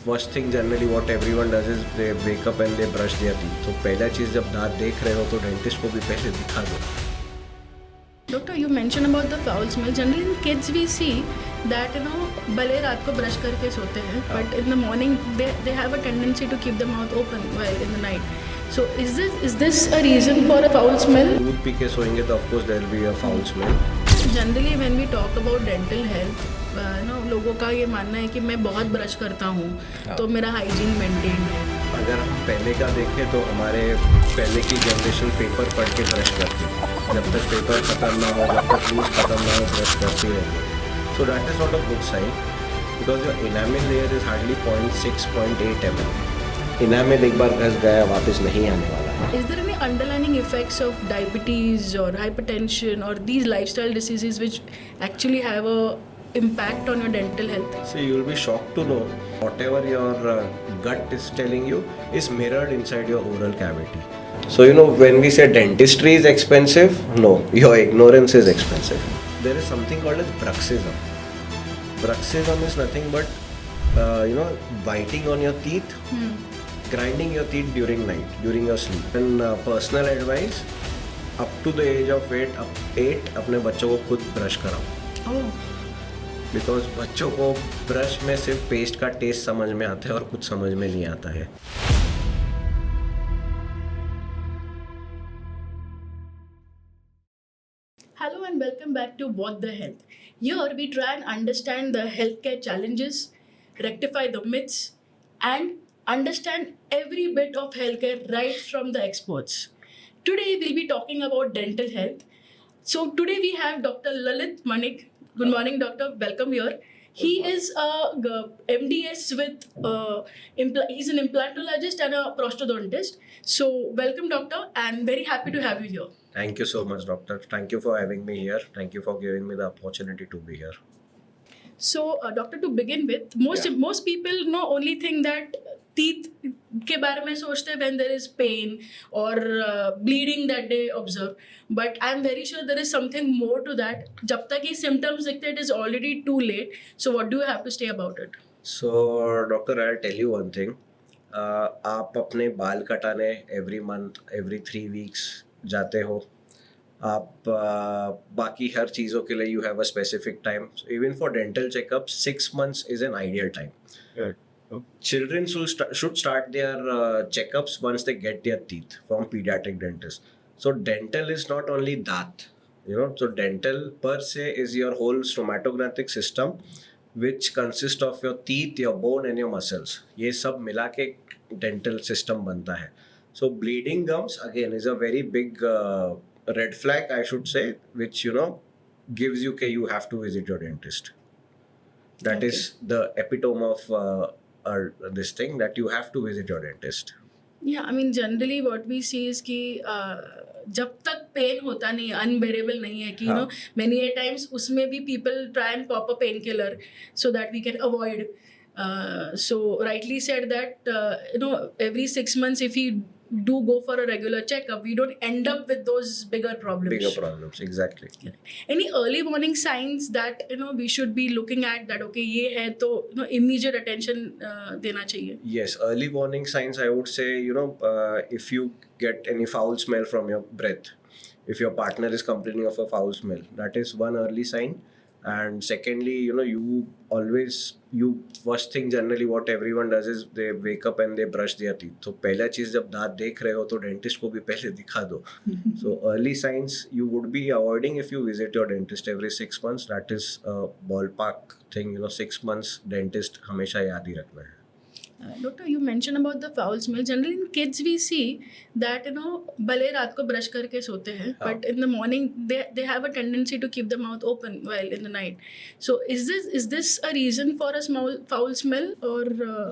First thing generally what everyone does is they wake up and they brush there teeth. तो पहला चीज़ जब दांत देख रहे हो तो डेंटिस्ट को भी पहले दिखा दो. Doctor, you mentioned about the foul smell. Generally, in kids, we see that भले रात को ब्रश करके सोते हैं, but in the morning they have a tendency to keep the mouth open while in the night. So is this a reason for a foul smell? दूध P के सोएंगे तो of course there will be a foul smell. Generally, when we talk about dental health, लोगों का ये मानना है कि मैं बहुत ब्रश करता हूँ, तो मेरा हाइजीन मेंटेन है. अगर हम पहले का देखें तो हमारे पहले की जनरेशन पेपर पढ़ के ब्रश करती. जब तक पेपर खत्म ना हो, जब तक यूज खत्म ना हो, ब्रश करती रहती. So that is not a good sign because your enamel layer is hardly 0.6 0.8 mm. Enamel एक बार घस गया वापस नहीं आने वाला है. Is there any underlying effects of diabetes or hypertension or these lifestyle diseases which actually have a impact on your dental health? So you will be shocked to know whatever your gut is telling you is mirrored inside your oral cavity. So when we say dentistry is expensive, no, your ignorance is expensive. There is something called as bruxism. Bruxism is nothing but biting on your teeth, grinding your teeth during night, during your sleep. And personal advice, up to the age of 8 अपने बच्चों को खुद brush कराओ. Oh. Because बच्चों को brush में सिर्फ paste का टेस्ट समझ में आता है और कुछ समझ में नहीं आता है. Hello and welcome back to What the Health. Here we try and understand the healthcare challenges, rectify the myths, and understand every bit of healthcare right from the experts. Today we'll be talking about dental health. So today we have Dr. Lalit Manik. Good morning, doctor. Welcome here. He is a MDS with, he's an implantologist and a prosthodontist. So welcome, doctor, and very happy to have you here. Thank you so much, doctor. Thank you for having me here. Thank you for giving me the opportunity to be here. So, doctor, to begin with, most people only think that teeth के बारे में सोचते हैं when there is pain or bleeding that they observe. But I'm very sure there is something more to that. जब तक ये symptoms दिखते it is already too late. So, what do you have to say about it? So, doctor, I'll tell you one thing. आप अपने बाल कटाने every month, every 3 weeks जाते हो. आप बाकी हर चीज़ों के लिए you have a specific time. So even for dental checkups, 6 months is an ideal time. Right. Children should start their checkups once they get their teeth from pediatric dentist. So dental is not only that, so dental per se is your whole stomatographic system which consists of your teeth, your bone and your muscles. ये सब मिला के dental system बनता है. So bleeding gums again is a very big red flag, I should say, which gives you you have to visit your dentist. That is the epitome of this thing, that you have to visit your dentist. Yeah, I mean generally what we see is कि जब तक pen होता नहीं है, unbearable नहीं है कि many a times उसमें भी people try and pop a painkiller so that we can avoid. So rightly said that every 6 months if we do go for a regular checkup, we don't end up with those bigger problems. Bigger problems, exactly. Any early warning signs that we should be looking at that okay ये है तो immediate attention देना चाहिए? Yes, early warning signs, I would say, if you get any foul smell from your breath, if your partner is complaining of a foul smell, that is one early sign. And secondly, you first thing generally what everyone does is they wake up and they brush their teeth. So पहला चीज़ जब दांत देख रहे हो तो dentist को भी पहले दिखा दो. So early signs you would be avoiding if you visit your dentist every 6 months. That is a ballpark thing. 6 months dentist हमेशा याद ही रखना है. Doctor, you mentioned about the foul smell. Generally in kids we see that भले रात को brush करके सोते हैं, but in the morning they have a tendency to keep the mouth open while in the night. So is this a reason for a small foul smell or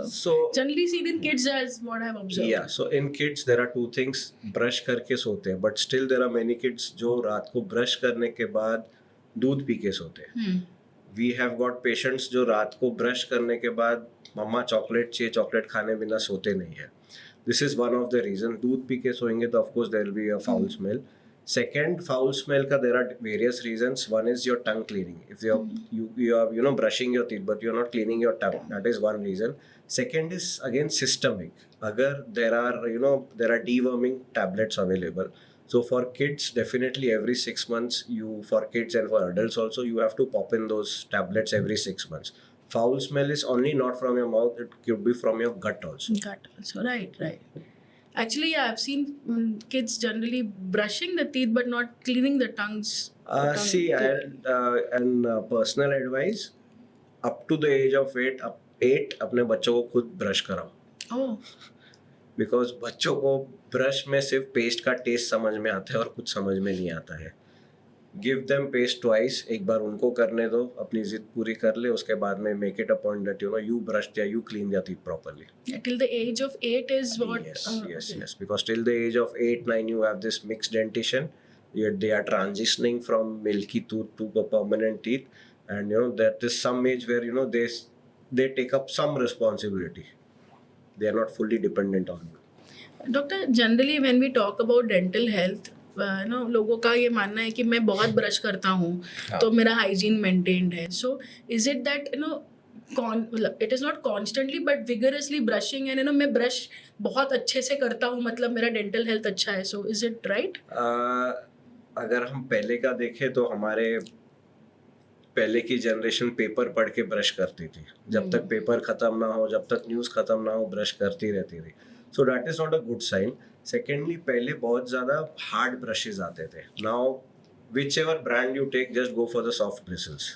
so generally seen in kids as what I have observed? Yeah, so in kids there are two things. Brush करके सोते हैं, but still there are many kids जो रात को brush करने के बाद दूध पी के सोते हैं. We have got patients जो रात को ब्रश करने के बाद मम्मा चॉकलेट चाहिए, चॉकलेट खाने बिना सोते नहीं है. This is one of the reasons. दूध पी के सोएंगे तो of course there will be a foul smell. Second, foul smell ka there are various reasons. One is your tongue cleaning. If you are brushing your teeth but you're not cleaning your tongue, that is one reason. Second is again systemic. Agar there are there are deworming tablets available. So for kids, definitely every 6 months, for kids and for adults also, you have to pop in those tablets every 6 months. Foul smell is only not from your mouth; it could be from your gut also. Gut also, right, right. Actually, yeah, I've seen kids generally brushing the teeth but not cleaning the tongues. See, and personal advice, up to the age of 8 अपने बच्चों को खुद brush कराओ. Oh, because बच्चों को brush में सिर्फ paste का टेस्ट समझ में आता है और कुछ समझ में नहीं आता है. Give them paste twice. एक बार उनको करने दो, अपनी जिद पूरी कर ले, उसके बाद में make it a point that you brush या you clean their teeth properly. yeah, till the age of 8 is what? Yes, because till the age of 8-9 you have this mixed dentition. Yet they are transitioning from milky tooth to a permanent teeth, and that is some age where they take up some responsibility. They are not fully dependent on you. Doctor, generally when we talk about dental health, लोगों का ये मानना है कि मैं बहुत brush करता हूँ तो मेरा हाइजीन मेंटेन्ड है. सो इज इट दैट मतलब it is not constantly but vigorously brushing and मैं ब्रश बहुत अच्छे से करता हूँ, मतलब मेरा डेंटल हेल्थ अच्छा है. So is it right? अगर हम पहले का देखें तो हमारे पहले की जनरेशन पेपर पढ़ के ब्रश करती थी. जब तक पेपर खत्म ना हो, जब तक न्यूज़ खत्म ना हो, ब्रश करती रहती थी. So that is not a good sign. Secondly, पहले बहुत ज़्यादा हार्ड ब्रशेज आते थे. Now whichever brand you take, just go for the soft bristles.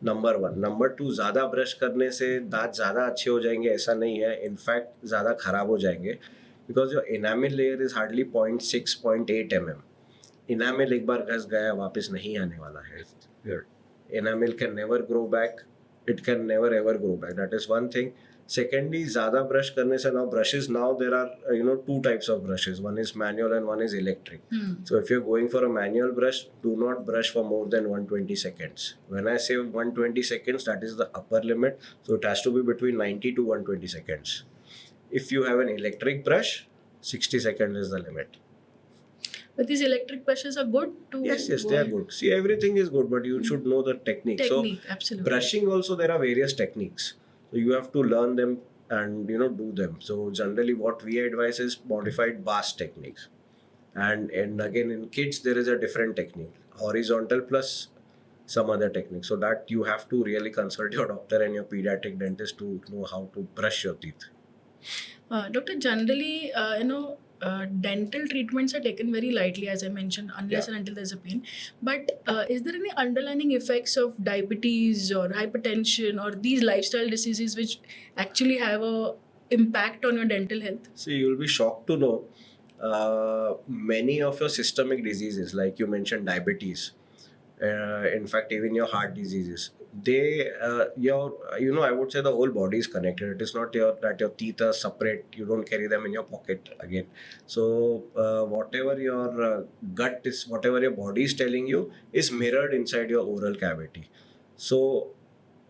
Number 1. Number 2, ज़्यादा ब्रश करने से दांत ज़्यादा अच्छे हो जाएंगे ऐसा नहीं है. इनफैक्ट ज़्यादा खराब हो जाएंगे, because your enamel layer is hardly 0.6 0.8 mm. Enamel एक बार घस गया, वापस नहीं आने वाला है. Enamel can never grow back. It can never ever grow back. That is one thing. Secondly, ज़्यादा brush करने से now there are 2 types of brushes. One is manual and one is electric. So if you're going for a manual brush, do not brush for more than 120 seconds. When I say 120 seconds, that is the upper limit. So it has to be between 90 to 120 seconds. If you have an electric brush, 60 seconds is the limit. But these electric brushes are good to. Yes, they are good. See, everything is good, but you should know the technique. Absolutely. Brushing also, there are various techniques. So you have to learn them and do them. So generally, what we advise is modified BAS techniques. And again, in kids, there is a different technique, horizontal plus some other technique. So that you have to really consult your doctor and your pediatric dentist to know how to brush your teeth. Doctor, generally, dental treatments are taken very lightly, as I mentioned, unless and until there's a pain. But is there any underlying effects of diabetes or hypertension or these lifestyle diseases which actually have a impact on your dental health? See, you'll be shocked to know many of your systemic diseases, like you mentioned diabetes, in fact even your heart diseases, they I would say the whole body is connected. It is not that your teeth are separate, you don't carry them in your pocket again. So whatever your gut is, whatever your body is telling you is mirrored inside your oral cavity. So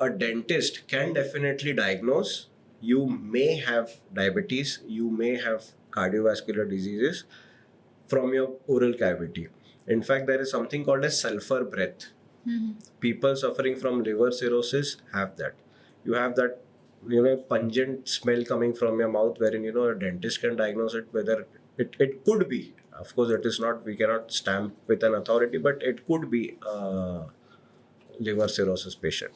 a dentist can definitely diagnose you may have diabetes, you may have cardiovascular diseases from your oral cavity. In fact, there is something called as sulfur breath. People suffering from liver cirrhosis have that. You have that pungent smell coming from your mouth, wherein a dentist can diagnose it, whether it could be, of course it is not, we cannot stamp with an authority, but it could be a liver cirrhosis patient.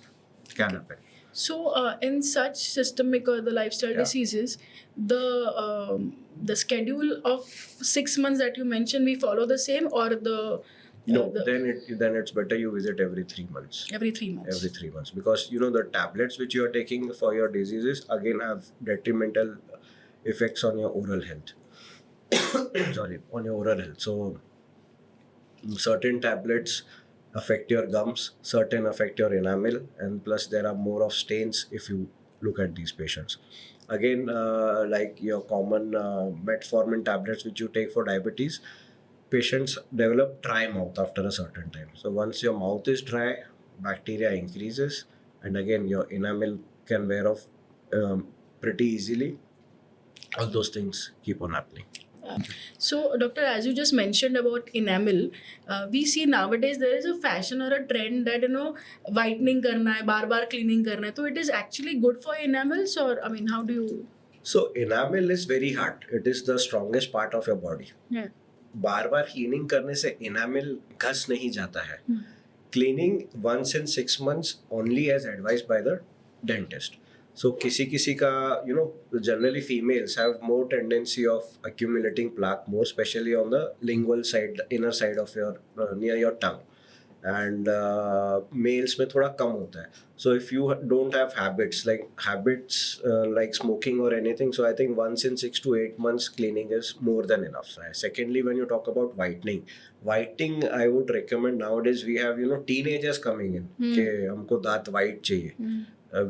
Can happen. So in such systemic or the lifestyle diseases, the schedule of 6 months that you mentioned, we follow the same, or then it's better you visit every 3 months. Every 3 months. Every 3 months, because the tablets which you are taking for your diseases again have detrimental effects on your oral health. On your oral health. So certain tablets affect your gums, certain affect your enamel, and plus there are more of stains if you look at these patients. Again, like your common metformin tablets which you take for diabetes, patients develop dry mouth after a certain time. So once your mouth is dry, bacteria increases, and again your enamel can wear off pretty easily. All those things keep on happening. So, doctor, as you just mentioned about enamel, we see nowadays there is a fashion or a trend that whitening करना है, बार-बार cleaning करना है. So, it is actually good for enamels, or I mean, how do you? So enamel is very hard. It is the strongest part of your body. Yeah. Bar bar cleaning करने से enamel घस नहीं जाता है. Cleaning once in 6 months only as advised by the dentist. So किसी का generally females have more tendency of accumulating plaque, more especially on the lingual side, the inner side of your near your tongue. And males में थोड़ा कम होता है. So if you don't have habits like smoking or anything, so I think once in 6 to 8 months cleaning is more than enough. Secondly, when you talk about whitening I would recommend nowadays. We have teenagers coming in कि हमको दांत white चाहिए.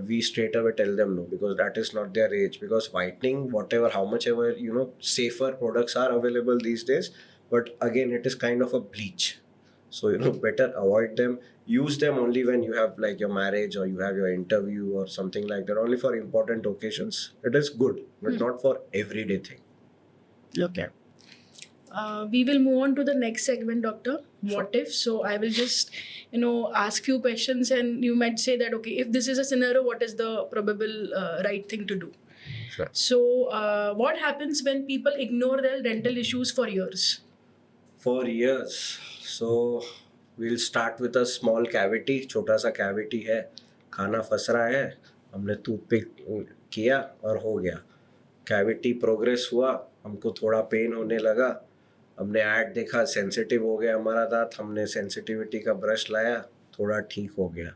We straight away tell them no, because that is not their age. Because whitening, whatever, how much ever safer products are available these days, but again it is kind of a bleach. So better avoid them. Use them only when you have like your marriage or you have your interview or something like that. Only for important occasions. It is good, but not for everyday thing. Okay. We will move on to the next segment, doctor. What if? So I will just, ask few questions, and you might say that, okay, if this is a scenario, what is the probable right thing to do? Sure. So what happens when people ignore their dental issues for years? For years. So we'll start with a small cavity. छोटा सा cavity है, खाना फंस रहा है, हमने toothpick किया और हो गया. Cavity progress हुआ, हमको थोड़ा पेन होने लगा, हमने ऐड देखा, सेंसिटिव हो गया हमारा दांत, हमने सेंसिटिविटी का ब्रश लाया, थोड़ा ठीक हो गया.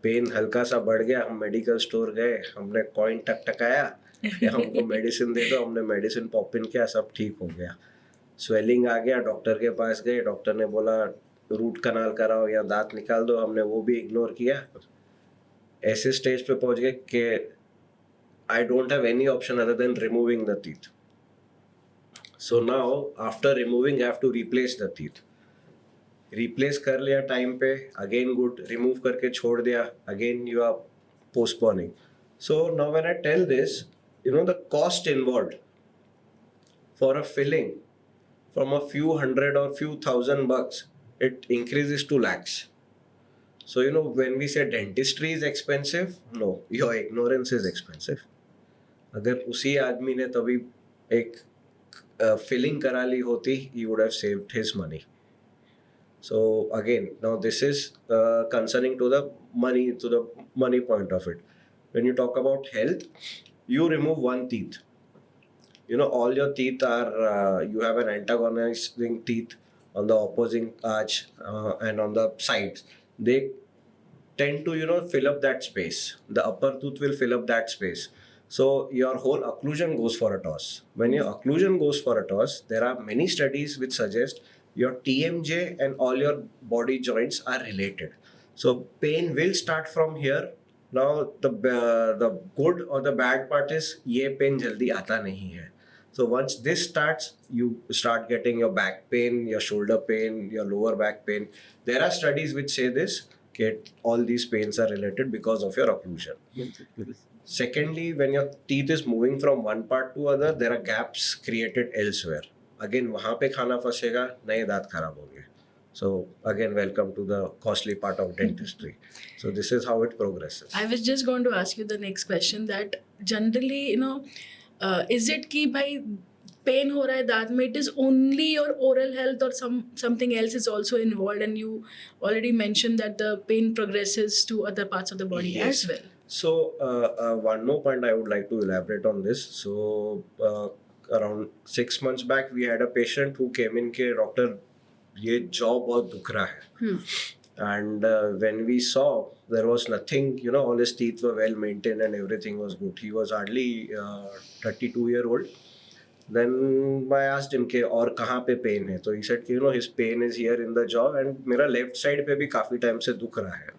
पेन हल्का सा बढ़ गया, हम मेडिकल स्टोर गए, हमने कॉइन टकटकाया कि हमको मेडिसिन दे दो, हमने मेडिसिन पॉप इन किया, सब ठीक हो गया. स्वेलिंग आ गया, डॉक्टर के पास गए, डॉक्टर ने बोला रूट कनाल कराओ या दांत निकाल दो, हमने वो भी इग्नोर किया. ऐसे स्टेज पे पहुंच गए कि I don't have any option other than removing the teeth. So now after removing I have to replace the teeth. Replace कर लिया टाइम पे, अगेन गुड. रिमूव करके छोड़ दिया, again you are postponing. So now when I tell this, the cost involved for a filling from a few hundred or few thousand bucks, it increases to lakhs. So when we say dentistry is expensive, no, your ignorance is expensive. अगर उसी आदमी ने तभी एक filling करा ली होती, he would have saved his money. So again, now this is concerning to the money point of it. When you talk about health, you remove one teeth. All your teeth are, you have an antagonizing teeth on the opposing arch and on the sides. They tend to, fill up that space. The upper tooth will fill up that space. So your whole occlusion goes for a toss. When your occlusion goes for a toss, there are many studies which suggest your TMJ and all your body joints are related. So pain will start from here. Now the good or the bad part is ये pain जल्दी आता नहीं है. So once this starts, you start getting your back pain, your shoulder pain, your lower back pain. There are studies which say this, that all these pains are related because of your occlusion. Secondly, when your teeth is moving from one part to other, there are gaps created elsewhere. Again, वहाँ पे खाना फंसेगा, नए दांत खराब होंगे. So again, welcome to the costly part of dentistry. So this is how it progresses. I was just going to ask you the next question, that generally, is it कि भाई pain हो रहा है दांत में, it is only your oral health or something else is also involved, and you already mentioned that the pain progresses to other parts of the body Yes. as well. So one more point I would like to elaborate on this. So around 6 months back, we had a patient who came in के doctor ये jaw बहुत दुख रहा है. And when we saw, there was nothing, all his teeth were well maintained and everything was good. He was hardly 32-year-old. Then I asked him कि और कहाँ पे pain है, तो he said कि his pain is here in the jaw and मेरा left side पे भी काफ़ी time से दुख रहा है.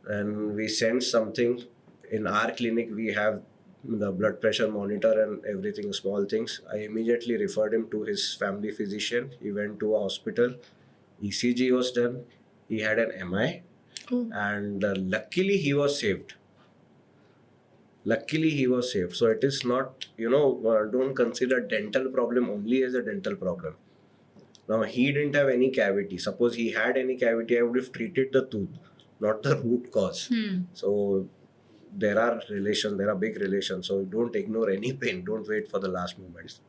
And we sensed something. In our clinic we have the blood pressure monitor and everything, small things. I immediately referred him to his family physician. He went to a hospital. ECG was done. He had an MI. And luckily he was saved. Luckily, he was saved. So it is not, don't consider dental problem only as a dental problem. Now, he didn't have any cavity. Suppose he had any cavity, I would have treated the tooth, not the root cause. So there are relations, there are big relations. So don't ignore any pain. Don't wait for the last moment.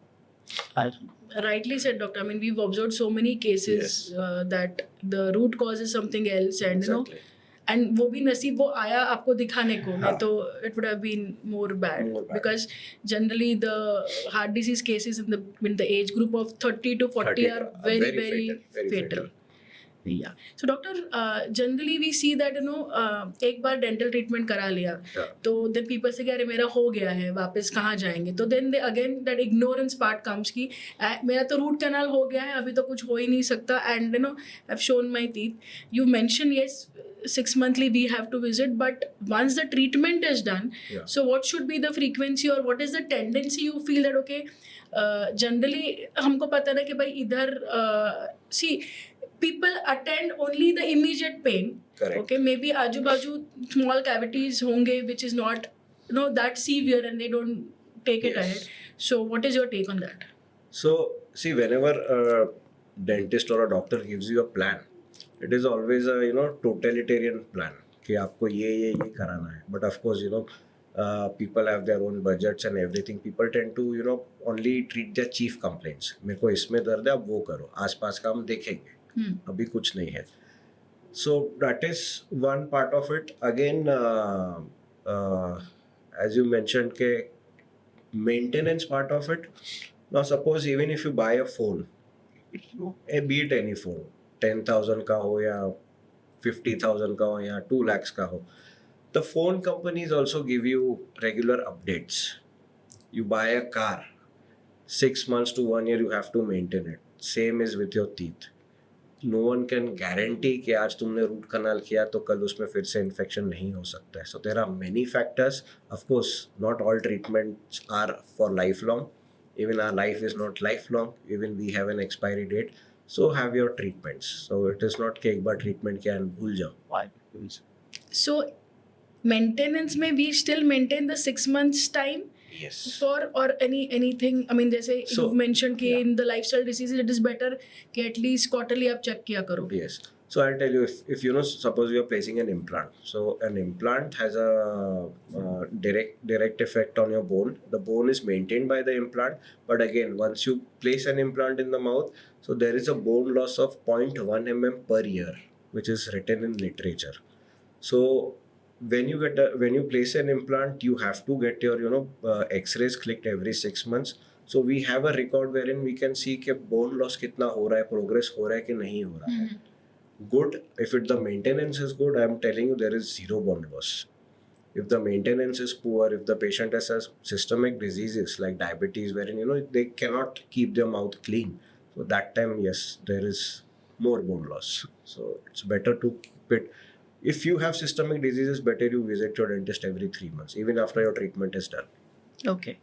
Rightly said, doctor. I mean, we've observed so many cases that the root cause is something else, and Exactly. and वो भी नसीब वो आया आपको दिखाने को, नहीं हाँ. तो it would have been more bad. More bad. Because generally the heart disease cases in the age group of 30 to 40 30 are are very very very fatal, very fatal. fatal. Yeah. So doctor, generally we see that एक बार dental treatment करा लिया, Yeah. तो then people say कि अरे मेरा हो गया है, वापस कहाँ जाएंगे? तो then they again that ignorance part comes कि मेरा तो root canal हो गया है, अभी तो कुछ हो ही नहीं सकता, and I've shown my teeth. You mentioned yes, 6 monthly we have to visit, but once the treatment is done, Yeah. so what should be the frequency or what is the tendency you feel that okay, generally हमको पता है कि भाई इधर see people attend only the immediate pain. Correct. Okay, maybe आजू बाजू small cavities होंगे which is not that severe and they don't take it Yes. ahead. So what is your take on that? So, see, whenever a dentist or a doctor gives you a plan, it is always a totalitarian plan कि आपको ये कराना है. But of course, people have their own budgets and everything. People tend to only treat their chief complaints. मेरे को इसमें दर्द है, आप वो करो. आसपास का हम देखेंगे. अभी कुछ नहीं है. So that is one part of it. Again, as you mentioned, के maintenance part of it. Now suppose even if you buy a phone, be it any phone, 10,000 का हो या 50,000 का हो या 2 lakhs का हो, the phone companies also give you regular updates. You buy a car, 6 months to 1 year you have to maintain it. Same is with your teeth. No one can guarantee कि आज तुमने रूट कनाल किया तो कल उसमें फिर से infection नहीं हो सकता है. So there are many factors. Of course, not all treatments are for lifelong. Even our life is not lifelong. Even we have an expiry date. So have your treatments. So it is not कि एक बार treatment किया and भूल जाओ. So maintenance में we still maintain the 6 months time Yes. for or anything. I mean जैसे So, you've mentioned कि yeah. in the lifestyle diseases it is better कि at least quarterly आप check किया करो. Yes. So I'll tell you, if suppose you are placing an implant. So an implant has a direct effect on your bone. The bone is maintained by the implant, but again, once you place an implant in the mouth, so there is a bone loss of 0.1 mm per year, which is written in literature. So when you place an implant, you have to get your X-rays clicked every 6 months. So we have a record wherein we can see कि bone loss कितना हो रहा है, progress हो रहा है कि नहीं हो रहा है. Good. If the maintenance is good, I am telling you there is zero bone loss. If the maintenance is poor, if the patient has systemic diseases like diabetes, wherein they cannot keep their mouth clean, so that time yes, there is more bone loss. So it's better to keep it. If you have systemic diseases, better you visit your dentist every 3 months, even after your treatment is done. Okay.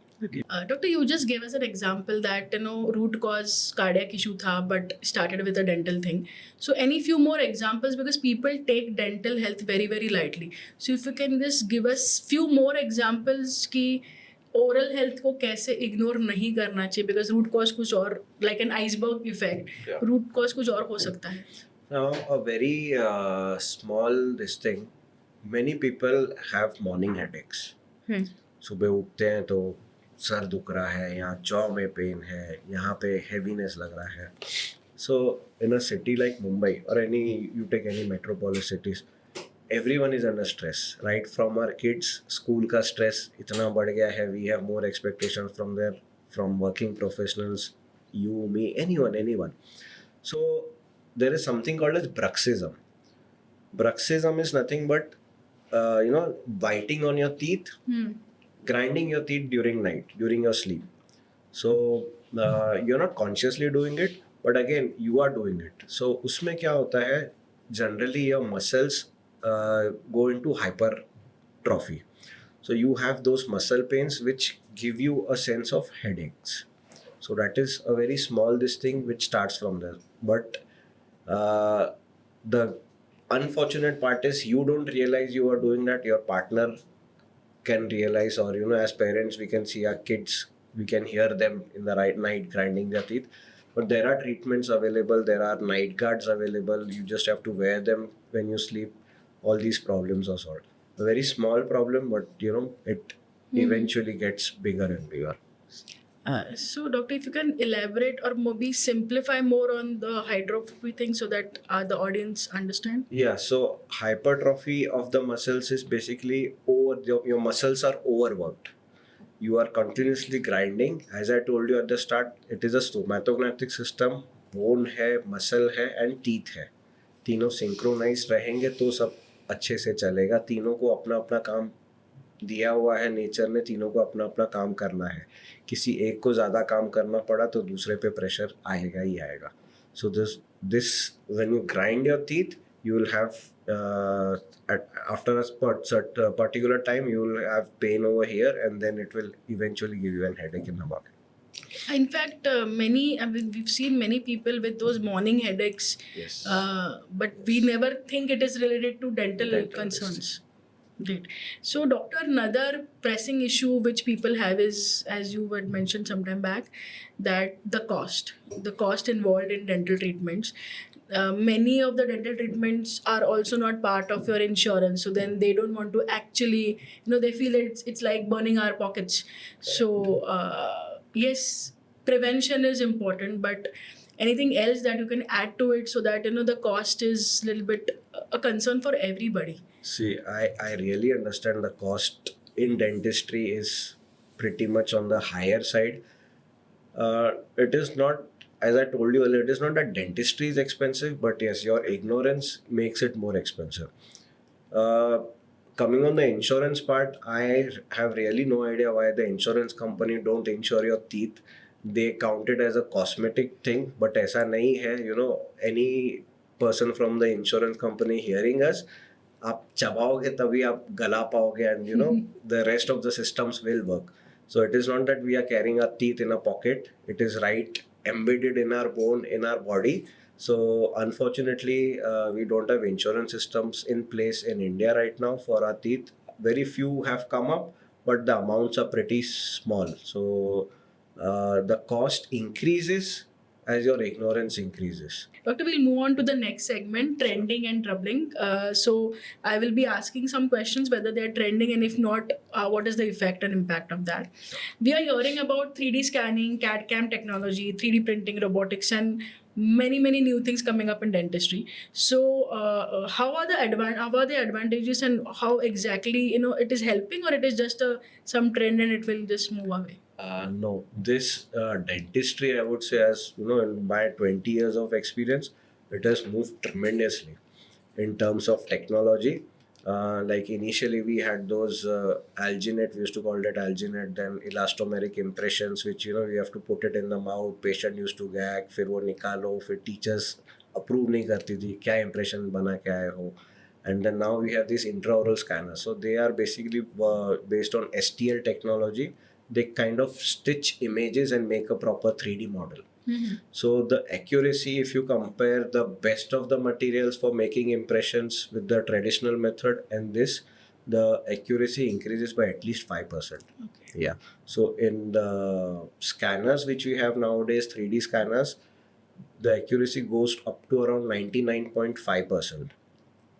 Doctor, you just gave us an example that root cause cardiac issue tha, but started with a dental thing. So any few more examples, because people take dental health very very lightly. So if you can just give us few more examples कि oral health को कैसे ignore नहीं करना चाहिए, because root cause कुछ और, like an iceberg effect, Yeah. root cause कुछ और हो सकता है. Now, a very small this thing. Many people have morning headaches. सुबह उठते हैं तो सर दुख रहा है, यहाँ जॉ में पेन है, यहाँ पे हेवीनेस लग रहा है. So in a city like Mumbai or you take any metropolis cities, everyone is under stress. Right from our kids, school का stress इतना बढ़ गया है. We have more expectations from working professionals, you, me, anyone. So there is something called as bruxism. Bruxism is nothing but biting on your teeth, grinding your teeth during night, during your sleep. So you're not consciously doing it, but again you are doing it. So उसमें क्या होता है, generally your muscles go into hypertrophy. So you have those muscle pains which give you a sense of headaches. So that is a very small this thing which starts from there. But the unfortunate part is you don't realize you are doing that. Your partner can realize, or as parents we can see our kids, we can hear them in the right night grinding their teeth. But there are treatments available, there are night guards available, you just have to wear them when you sleep. All these problems are solved. A very small problem, but it eventually gets bigger and bigger. So, doctor, if you can elaborate or maybe simplify more on the hydrophoby thing so that the audience understand. Yeah, so hypertrophy of the muscles is basically your muscles are overworked. You are continuously grinding. As I told you at the start, it is a stomatognatic system. Bone है, muscle है and teeth है. तीनों synchronise रहेंगे तो सब अच्छे से चलेगा. तीनों को अपना अपना काम दिया हुआ है नेचर ने, तीनों को अपना अपना काम करना है. किसी एक को ज़्यादा काम करना पड़ा तो दूसरे पे प्रेशर आएगा ही आएगा. So this when you grind your teeth, you will have after a particular time you will have pain over here, and then it will eventually give you a headache in the morning. In fact, we've seen many people with those morning headaches, Yes. but we never think it is related to dental Dental, concerns. Great. So, doctor, another pressing issue which people have is, as you had mentioned some time back, that the cost involved in dental treatments. Many of the dental treatments are also not part of your insurance, so then they don't want to actually, they feel it's like burning our pockets. So, yes, prevention is important, but anything else that you can add to it so that the cost is a little bit a concern for everybody. See, I really understand the cost in dentistry is pretty much on the higher side. It is not, as I told you earlier, it is not that dentistry is expensive, but yes, your ignorance makes it more expensive. Coming on the insurance part, I have really no idea why the insurance company don't insure your teeth. They count it as a cosmetic thing, but ऐसा नहीं है. Any person from the insurance company hearing us, आप चबाओगे तभी आप गला पाओगे, and the rest of the systems will work. So it is not that we are carrying our teeth in a pocket. It is right embedded in our bone, in our body. So unfortunately, we don't have insurance systems in place in India right now for our teeth. Very few have come up, but the amounts are pretty small. So the cost increases as your ignorance increases. Doctor, we'll move on to the next segment, trending and troubling. So I will be asking some questions whether they're trending, and if not, what is the effect and impact of that. We are hearing about 3D scanning, CAD CAM technology, 3D printing, robotics, and many new things coming up in dentistry. So how are the advantages, and how exactly it is helping, or it is just some trend and it will just move away? No, this dentistry, I would say, as in my 20 years of experience, it has moved tremendously in terms of technology. Like initially, we had those alginate, we used to call that alginate, then elastomeric impressions, which we have to put it in the mouth. Patient used to gag, फिर वो निकालो, फिर teachers approve नहीं करती थी क्या impression बना के आए हो. And then now we have these intraoral scanners. So they are basically based on STL technology. They kind of stitch images and make a proper 3D model. So the accuracy, if you compare the best of the materials for making impressions with the traditional method and this, the accuracy increases by at least 5%. Okay. Yeah. So in the scanners which we have nowadays, 3D scanners, the accuracy goes up to around 99.5%.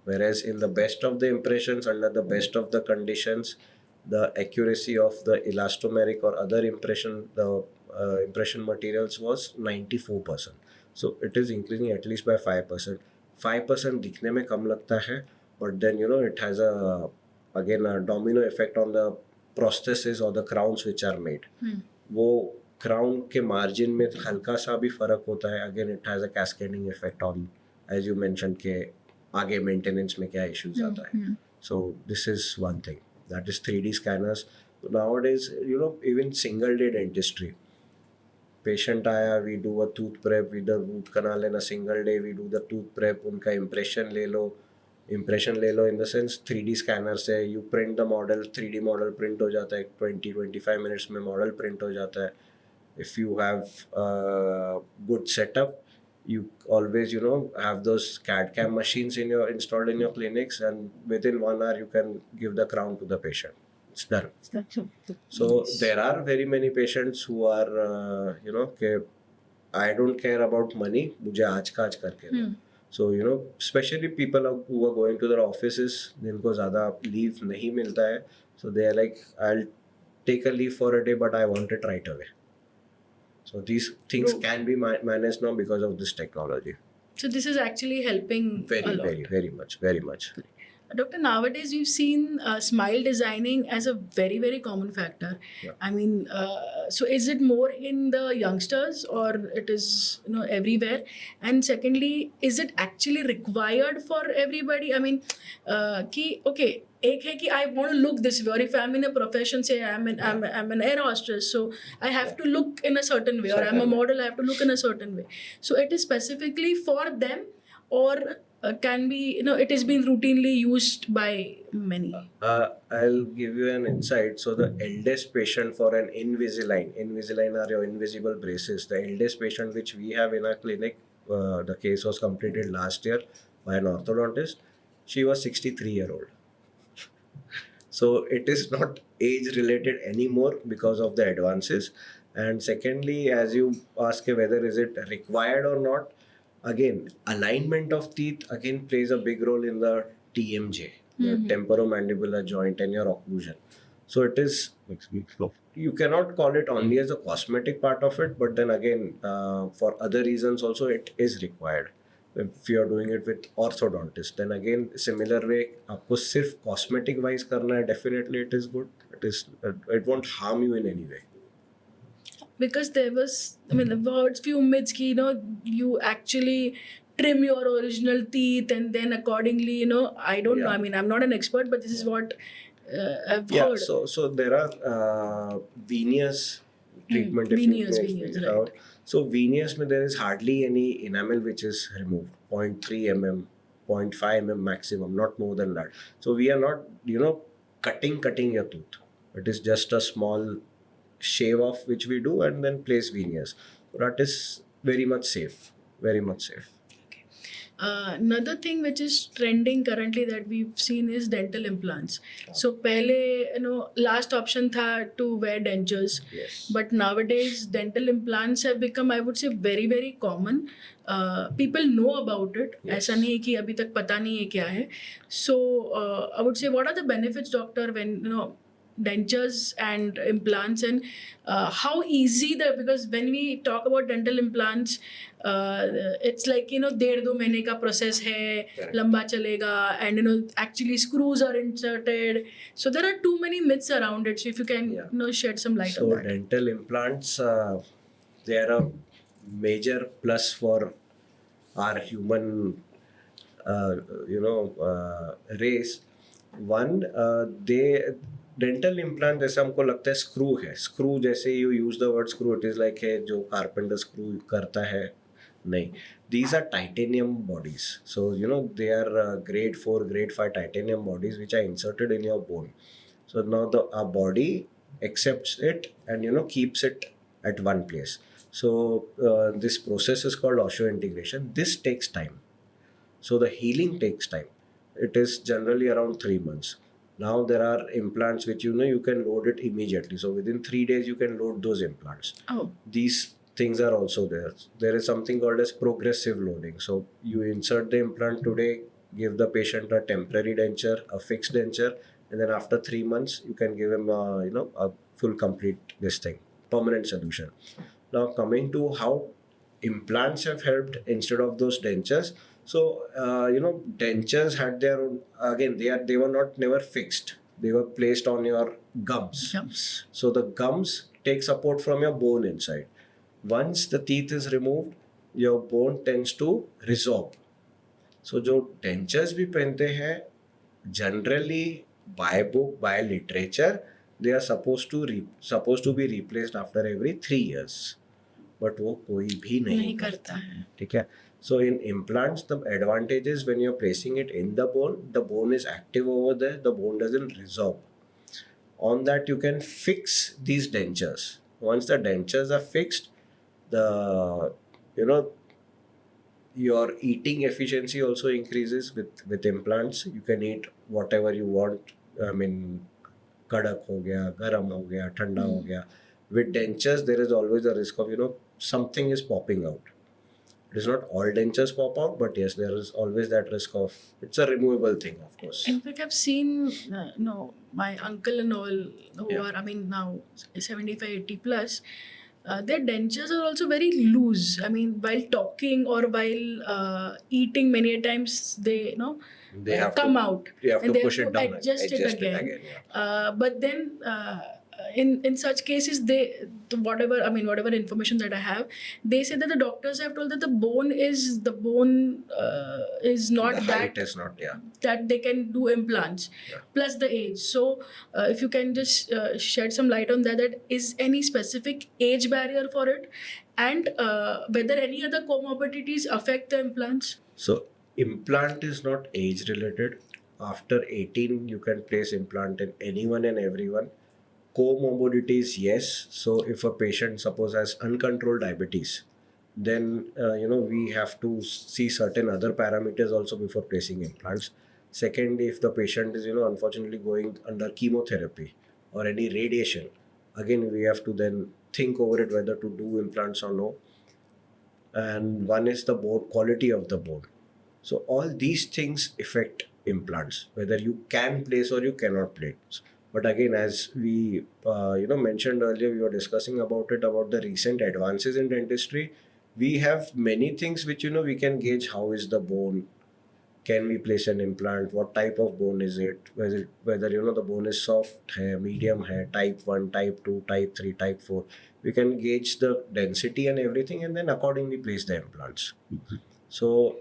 Whereas in the best of the impressions, under the best of the conditions, the accuracy of the elastomeric or other impression materials was 94%. So it is increasing at least by 5%. 5% दिखने में कम लगता है, but then it has a domino effect on the prostheses or the crowns which are made. वो crown के margin में हल्का सा भी फर्क होता है. Again, it has a cascading effect on, as you mentioned, के आगे maintenance में क्या issues आता है. So this is one thing. That is 3D scanners. Nowadays, even single day dentistry. Patient आया, we do a tooth prep, we do root canal in a single day, we do the tooth prep, उनका impression ले लो in the sense 3D scanner से you print the model, 3D model print हो जाता है 20-25 minutes में model print हो जाता है. If you have a good setup, you always have those CAD CAM machines installed in your clinics, and within 1 hour you can give the crown to the patient. it's done. So there are very many patients who are कि I don't care about money, मुझे आज का आज करके दो. So especially people who are going to their offices, जिनको ज़्यादा leave नहीं मिलता है, so they are like, I'll take a leave for a day, but I want it right away. So these things True. can be managed now because of this technology. So this is actually helping a Very, lot. very, very much, very much. Doctor, nowadays we've seen smile designing as a very, very common factor. Yeah. I mean, so is it more in the youngsters or it is everywhere? And secondly, is it actually required for everybody? I mean, okay, एक है कि I want to look this way, or if I'm in a profession, say I'm an air hostess, so I have to look in a certain way, or I'm a model, I have to look in a certain way. So it is specifically for them, or can be it is being routinely used by many. I'll give you an insight. So the eldest patient for an Invisalign are your invisible braces. The eldest patient which we have in our clinic, the case was completed last year by an orthodontist. She was 63-year-old. So it is not age related anymore because of the advances. And secondly, as you ask whether is it required or not, again, alignment of teeth again plays a big role in the TMJ, the temporomandibular joint and your occlusion. So it is, you cannot call it only as a cosmetic part of it, but then again, for other reasons also it is required. If you are doing it with orthodontist, then again similar way, आपको सिर्फ cosmetic wise करना है, definitely it is good. It won't harm you in any way. Because there was, I mean, I've heard few myths ki, you actually trim your original teeth and then accordingly, I don't know. I mean, I'm not an expert, but this is what I've heard. So there are veneers treatment. Veneers, right. So veneers, there is hardly any enamel which is removed. 0.3 mm, 0.5 mm maximum, not more than that. So we are not, cutting your tooth. It is just a small shave off which we do and then place veneers. That is very much safe. Very much safe. Another thing which is trending currently that we've seen is dental implants. So pehle, last option tha to wear dentures. Yes. But nowadays dental implants have become, I would say, very, very common. People know about it. Yes. ऐसा नहीं है कि अभी तक पता नहीं है क्या है. So I would say, what are the benefits, doctor, when dentures and implants, and how easy because when we talk about dental implants, it's like 1.5-2 महीने का process है, लंबा चलेगा, and actually screws are inserted, so there are too many myths around it. So if you can shed some light on that. So dental implants, they are a major plus for our human race. One, dental implant जैसे हमको लगता है screw है, screw जैसे you use the word screw, it is like है जो carpenter screw करता है, नहीं, these are titanium bodies. So they are grade 4 grade 5 titanium bodies which are inserted in your bone. So now our body accepts it and keeps it at one place. So this process is called osseointegration. This takes time, so the healing takes time. It is generally around 3 months. Now there are implants which you can load it immediately. So within 3 days you can load those implants. Oh. These things are also there. There is something called as progressive loading. So you insert the implant today, give the patient a temporary denture, a fixed denture, and then after 3 months you can give him a full complete this thing, permanent solution. Now coming to how implants have helped instead of those dentures. So dentures had their own, again they were never fixed. They were placed on your gums. So the gums take support from your bone inside. Once the teeth is removed, your bone tends to resorb. So जो dentures भी पहनते हैं, generally by book, by literature, they are supposed to be replaced after every 3 years. But वो कोई भी नहीं करता है. ठीक है. So in implants, the advantage is when you're placing it in the bone is active over there, the bone doesn't resorb. On that, you can fix these dentures. Once the dentures are fixed, your eating efficiency also increases with implants. You can eat whatever you want. I mean, कड़क हो गया, गर्म हो गया, ठंडा हो गया. With dentures, there is always a risk of, something is popping out. It is not all dentures pop out, but yes, there is always that risk of, it's a removable thing, of course. In fact, I've seen, my uncle and all who Yeah. are, I mean, now 75, 80 plus, their dentures are also very loose. I mean, while talking or while eating, many a times they, They have come to, out you have and to they push have it to down and adjust it again. yeah. But then, in such cases, whatever information that I have, they say that the doctors have told that the bone is not The that height is not, yeah. that they can do implants. Yeah. Plus the age. So if you can just shed some light on that is any specific age barrier for it, and whether any other comorbidities affect the implants. So implant is not age related. After 18, you can place implant in anyone and everyone. Comorbidities, yes. So if a patient suppose has uncontrolled diabetes, then we have to see certain other parameters also before placing implants. Second, if the patient is unfortunately going under chemotherapy or any radiation, again we have to then think over it whether to do implants or no. And one is the bone quality of the bone. So all these things affect implants, whether you can place or you cannot place. But again, as we mentioned earlier, we were discussing about the recent advances in dentistry. We have many things which we can gauge how is the bone. Can we place an implant? What type of bone is it? Whether the bone is soft, hai, medium, hai, type 1, type 2, type 3, type 4. We can gauge the density and everything and then accordingly place the implants. So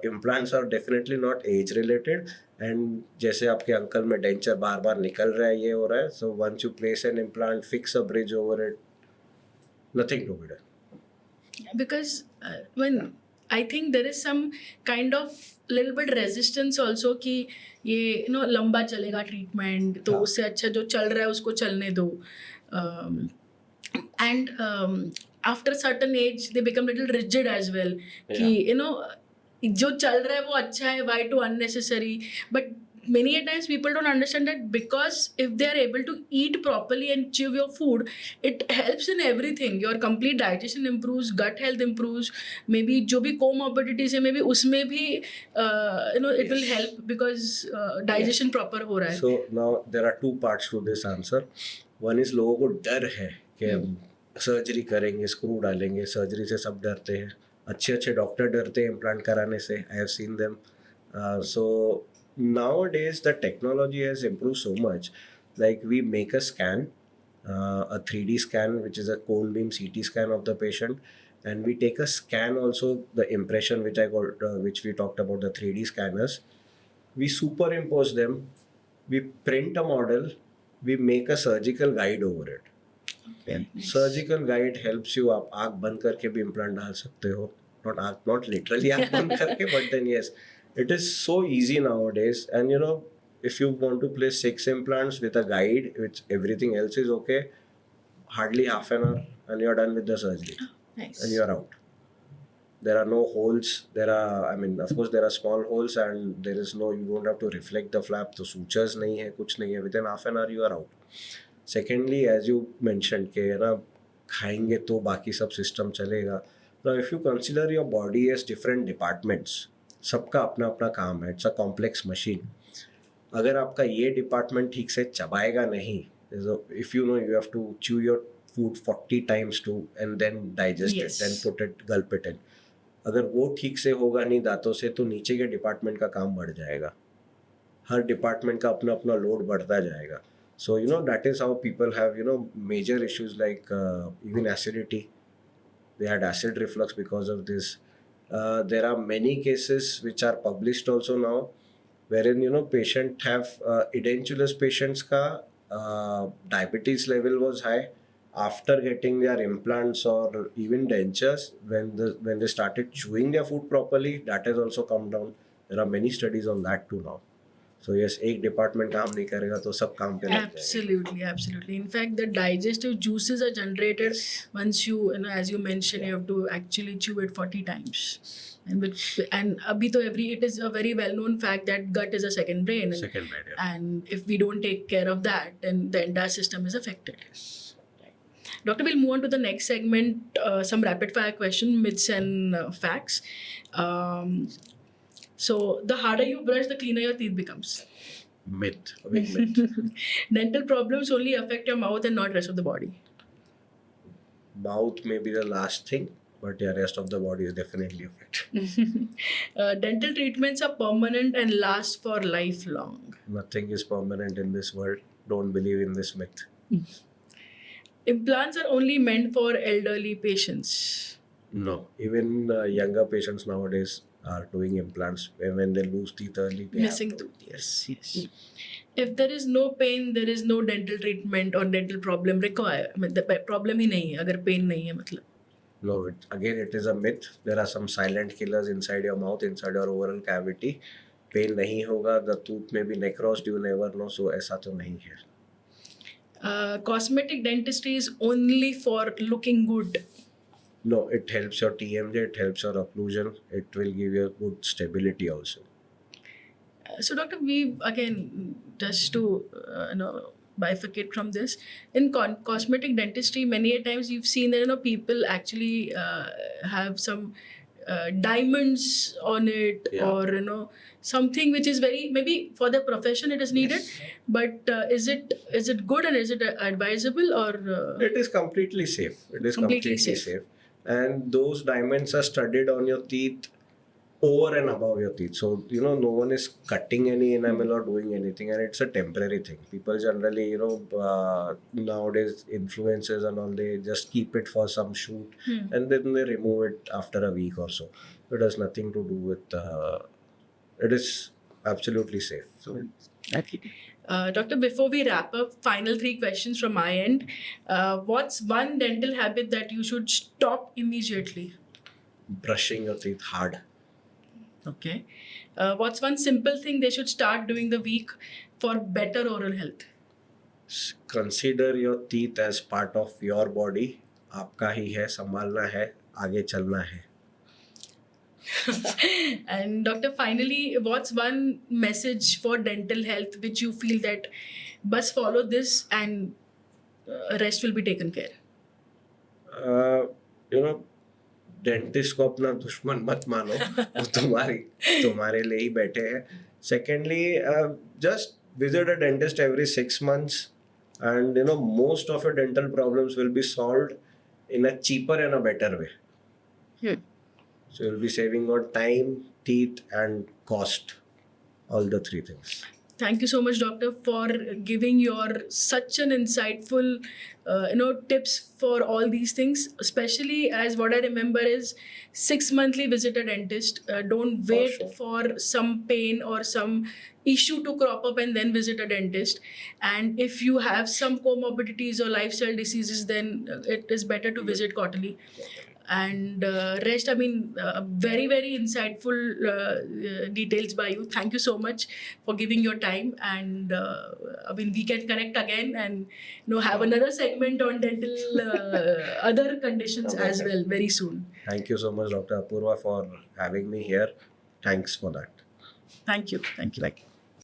implants are definitely not age related. And जैसे आपके uncle में denture बार बार निकल रहा है, ये हो रहा है, so once you place an implant, fix a bridge over it, nothing to be done. Because when I think there is some kind of little bit resistance also कि ये लंबा चलेगा ट्रीटमेंट, तो उससे अच्छा जो चल रहा है उसको चलने दो. And after certain age they become little rigid as well कि जो चल रहा है वो अच्छा है, why to unnecessary. But many a times people don't understand that because if they are able to eat properly and chew your food, it helps in everything. Your complete digestion improves, gut health improves, maybe जो भी comorbidities है maybe उसमें भी it will help because digestion proper हो रहा है. So now there are two parts to this answer. One is लोगों को डर है कि हम सर्जरी करेंगे, स्क्रू डालेंगे. सर्जरी से सब डरते हैं, अच्छे डॉक्टर डरते हैं इम्प्लांट कराने से. I have seen them. So nowadays the technology has improved so much. Like we make a scan, a 3D scan, which is a cone beam CT scan of the patient, and we take a scan also, the impression which which we talked about, the 3D scanners. We superimpose them, we print a model, we make a surgical guide over it. Surgical guide helps you. आप आँख बंद करके भी implant डाल सकते हो. Not literally आँख बंद करके, but then yes, it is so easy nowadays. And if you want to place 6 implants with a guide, which everything else is okay, hardly half an hour and you're done with the surgery. Nice. And you're out. There are no holes. Of course there are small holes and there is you don't have to reflect the flap. तो sutures नहीं है, कुछ नहीं है. Within half an hour you are out. Secondly, as you mentioned कि खाएंगे तो बाकी सब सिस्टम चलेगा. Now if you consider your body as different departments, सबका अपना अपना काम है. It's a complex machine. अगर आपका ये डिपार्टमेंट ठीक से चबाएगा नहीं, if you have to chew your food 40 times to and then digest it, then put it, gulp it in. अगर वो ठीक से होगा नहीं दांतों से, तो नीचे के डिपार्टमेंट का काम बढ़ जाएगा. हर डिपार्टमेंट का अपना अपना लोड बढ़ता जाएगा. So that is how people have major issues like even acidity. They had acid reflux because of this. There are many cases which are published also now, wherein patient have edentulous patients ka diabetes level was high. After getting their implants or even dentures, when they started chewing their food properly, that has also come down. There are many studies on that too now. So yes, एक department काम नहीं करेगा तो सब काम पे लग जाएंगे. Absolutely, absolutely. In fact, the digestive juices are generated once you know, as you mentioned, you have to actually chew it 40 times. And abhi to it is a very well-known fact that gut is a second brain. Second brain, yeah. And if we don't take care of that, then the entire system is affected. Doctor, we'll move on to the next segment, some rapid-fire question, myths and facts. So the harder you brush, the cleaner your teeth becomes. Myth, a big myth. Dental problems only affect your mouth and not rest of the body. Mouth may be the last thing, but yeah, rest of the body is definitely affected. Dental treatments are permanent and last for lifelong. Nothing is permanent in this world. Don't believe in this myth. Implants are only meant for elderly patients. No, even younger patients nowadays are doing implants when they lose teeth early. They Missing have to. tooth, yes. If there is no pain, there is no dental treatment or dental problem required. I mean, the problem ही नहीं है अगर pain नहीं है मतलब. No, it is a myth. There are some silent killers inside your mouth, inside your oral cavity. Pain नहीं होगा, the tooth may be necrosed, you never know. So ऐसा तो नहीं है. Cosmetic dentistry is only for looking good. No, it helps your TMJ, it helps your occlusion, it will give you good stability also. So, doctor, we again just to bifurcate from this in cosmetic dentistry. Many a times you've seen that people actually have some diamonds on it, Yeah. or something which is very maybe for the profession it is needed. But is it good and is it advisable or? It is completely safe. It is Completely completely safe. safe. And those diamonds are studded on your teeth over and above your teeth. So, no one is cutting any enamel or doing anything, and it's a temporary thing. People generally, nowadays influencers and all, they just keep it for some shoot and then they remove it after a week or so. It has nothing to do with, it is absolutely safe. So, Doctor, before we wrap up, final 3 questions from my end. What's one dental habit that you should stop immediately? brushing your teeth hard. Okay. What's one simple thing they should start doing the week for better oral health? Consider your teeth as part of your body. आपका ही है, संभालना है, आगे चलना है. And doctor, finally, what's one message for dental health which you feel that bus follow this and rest will be taken care? Dentist को अपना दुश्मन मत मानो. वो तुम्हारे लिए ही बैठे हैं. Secondly, just visit a dentist every 6 months, and most of your dental problems will be solved in a cheaper and a better way. So you'll be saving on time, teeth, and cost. All the 3 things. Thank you so much, doctor, for giving your such an insightful, tips for all these things. Especially as what I remember is 6 monthly visit a dentist. Don't wait for some pain or some issue to crop up and then visit a dentist. And if you have some comorbidities or lifestyle diseases, then it is better to visit quarterly. And rest, very, very insightful details by you. Thank you so much for giving your time. And we can connect again and have another segment on dental other conditions as well very soon. Thank you so much, Dr. Apurva, for having me here. Thanks for that. Thank you. Thank you.